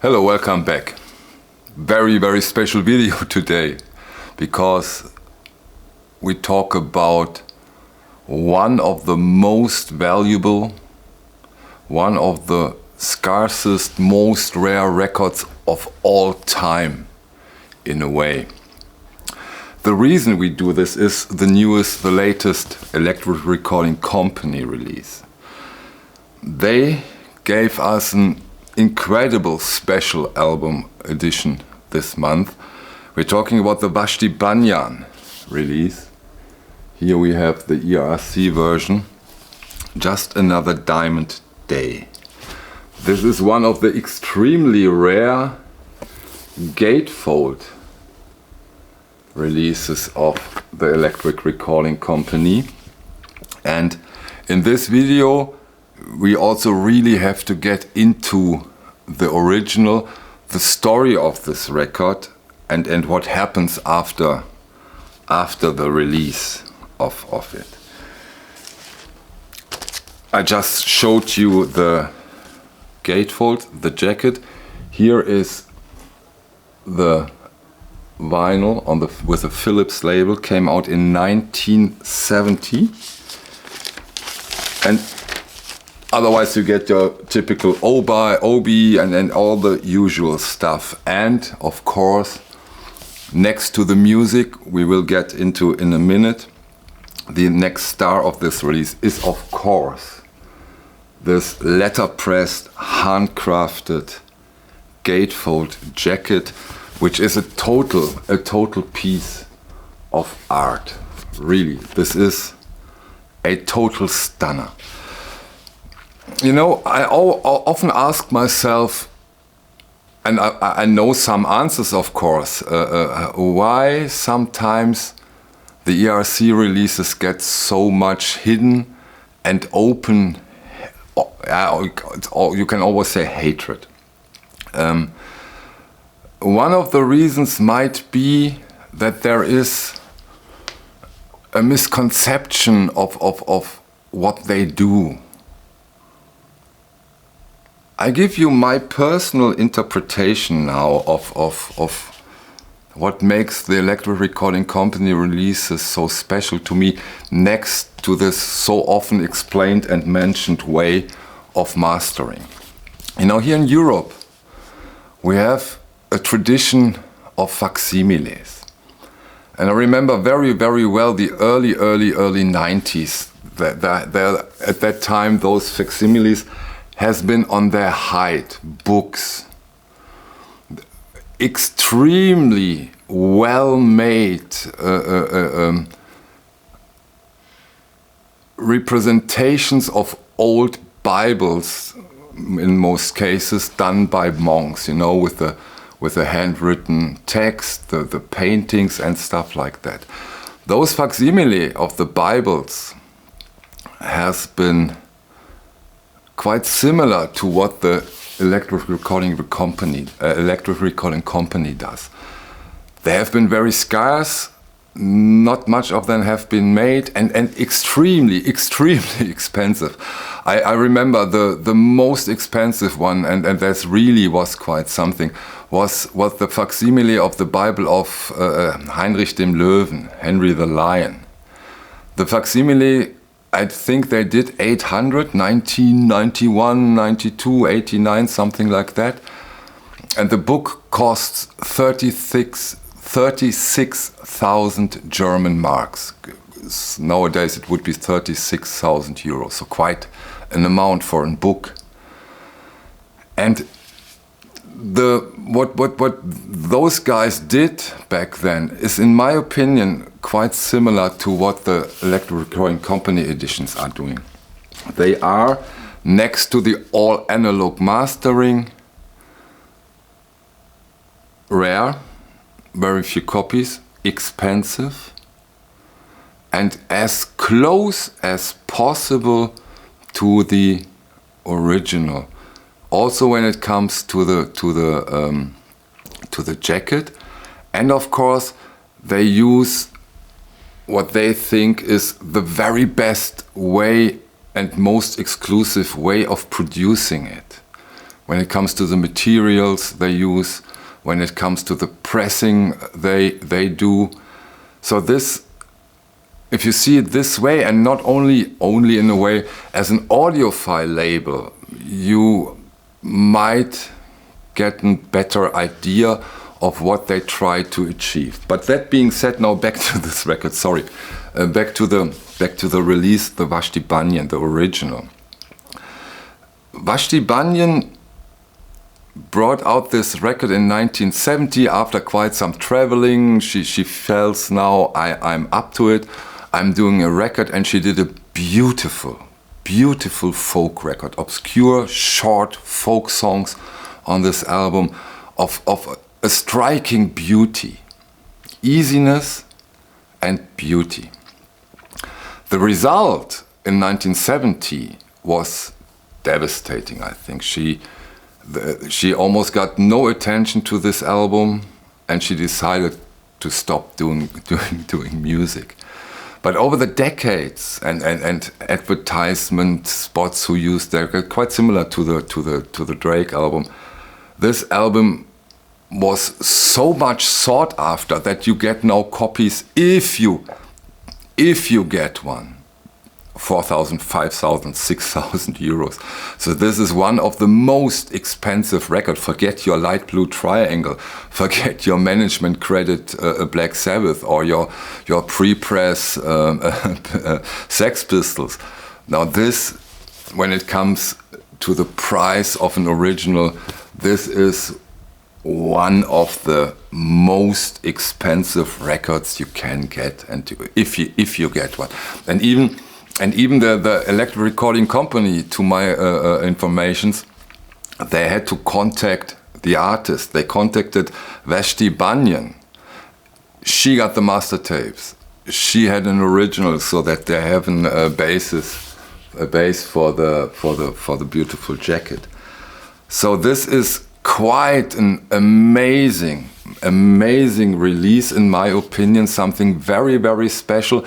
Hello, welcome back. Very special video today because we talk about one of the most valuable, one of the scarcest, most rare records of all time, in a way. The reason we do this is the latest Electric Recording Company release. They gave us an incredible special album edition this month. We're talking about the Vashti Bunyan release. Here we have the ERC version, Just Another Diamond Day. This is one of the extremely rare gatefold releases of the Electric Recording Company. And in this video we also really have to get into the original, the story of this record and what happens after the release of it. I just showed you the gatefold, the jacket. Here is the vinyl with a Philips label, came out in 1970. And otherwise you get your typical OB and all the usual stuff. And of course, next to the music we will get into in a minute, the next star of this release is of course this letterpressed, handcrafted gatefold jacket, which is a total piece of art. Really, this is a total stunner. You know, I often ask myself, and I know some answers of course, why sometimes the ERC releases get so much hidden and open, you can always say hatred. One of the reasons might be that there is a misconception of what they do. I give you my personal interpretation now of what makes the Electric Recording Company releases so special to me, next to this so often explained and mentioned way of mastering. You know, here in Europe we have a tradition of facsimiles. And I remember very well the early 90s. At that time those facsimiles has been on their height. Books, extremely well-made representations of old Bibles, in most cases done by monks, you know, with the handwritten text, the paintings and stuff like that. Those facsimile of the Bibles has been quite similar to what the Electric Recording Company does. They have been very scarce, not much of them have been made, and extremely expensive. I remember the most expensive one, and that really was quite something, was the facsimile of the Bible of Heinrich dem Löwen, Henry the Lion. The facsimile, I think they did 800, 1991, 92, 89, something like that. And the book costs 36,000 German marks. Nowadays it would be 36,000 euros, so quite an amount for a book. And what those guys did back then is, in my opinion, quite similar to what the Electric Recording Company editions are doing. They are, next to the all analog mastering, rare, very few copies, expensive, and as close as possible to the original. Also when it comes to the jacket, and of course they use what they think is the very best way and most exclusive way of producing it. when it comes to the materials they use, when it comes to the pressing they do. So this, if you see it this way, and not only in a way as an audiophile label, you might get a better idea of what they try to achieve. But that being said, now back to this record. Sorry, back to the release, the Vashti Bunyan, the original. Vashti Bunyan brought out this record in 1970 after quite some traveling. She felt, now I'm up to it. I'm doing a record, and she did a beautiful folk record, obscure, short folk songs on this album of a striking beauty, easiness and beauty. The result in 1970 was devastating, I think. She almost got no attention to this album, and she decided to stop doing music. But over the decades and advertisement spots who used their, quite similar to the Drake album, this album was so much sought after that you get now copies if you get one. 4,000, 5,000, 6,000 euros. So this is one of the most expensive records. Forget your Light Blue Triangle, forget your management credit Black Sabbath, or your pre-press Sex Pistols. Now this, when it comes to the price of an original, this is one of the most expensive records you can get, and if you get one. And even the electric recording company, to my informations, they had to contact the artist. They contacted Vashti Bunyan. She got the master tapes. She had an original, so that they have a base for the beautiful jacket. So this is quite an amazing release, in my opinion. Something very, very special.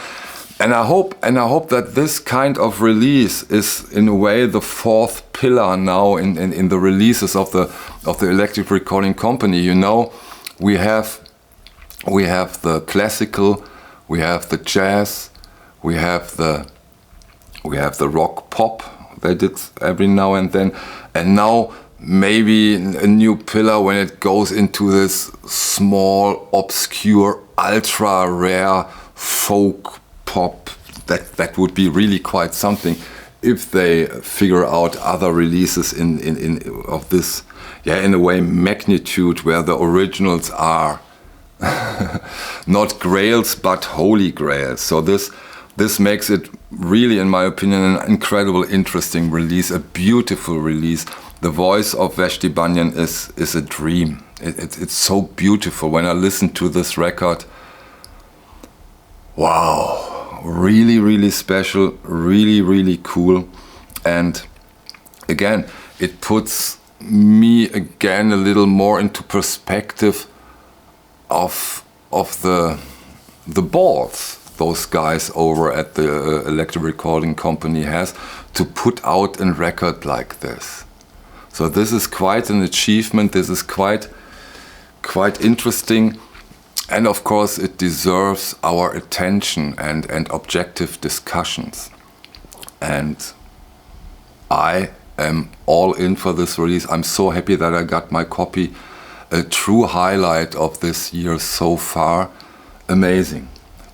And I hope that this kind of release is, in a way, the fourth pillar now in the releases of the electric recording company. You know, we have the classical, we have the jazz, we have the rock pop. They did every now and then, and now maybe a new pillar when it goes into this small, obscure, ultra rare folk pop. That would be really quite something if they figure out other releases in of this, in a way, magnitude, where the originals are not grails but holy grails. So this makes it really, in my opinion, an incredible, interesting release, a beautiful release. The voice of Vashti Bunyan is a dream. It's so beautiful. When I listen to this record, wow. Really, really special, really, really cool. And again, it puts me again a little more into perspective of the balls those guys over at the electric recording company has to put out a record like this. So this is quite an achievement. This is quite interesting. And of course, it deserves our attention and objective discussions. And I am all in for this release. I'm so happy that I got my copy. A true highlight of this year so far. Amazing.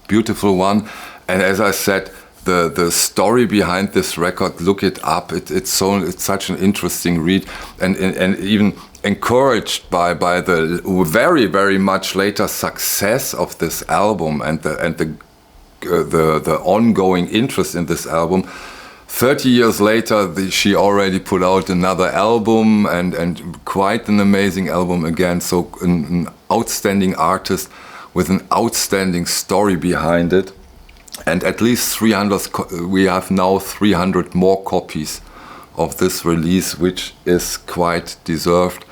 Beautiful one. And as I said, the story behind this record, look it up. It's such an interesting read, and even encouraged by the very, very much later success of this album and the ongoing interest in this album. 30 years later, she already put out another album, and quite an amazing album again. So an outstanding artist with an outstanding story behind it. And at least 300, we have now 300 more copies of this release, which is quite deserved.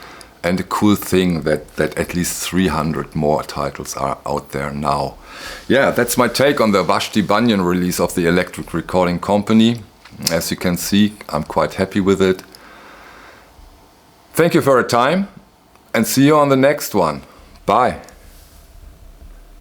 And a cool thing that at least 300 more titles are out there now. Yeah, that's my take on the Vashti Bunyan release of the Electric Recording Company. As you can see, I'm quite happy with it. Thank you for your time and see you on the next one. Bye.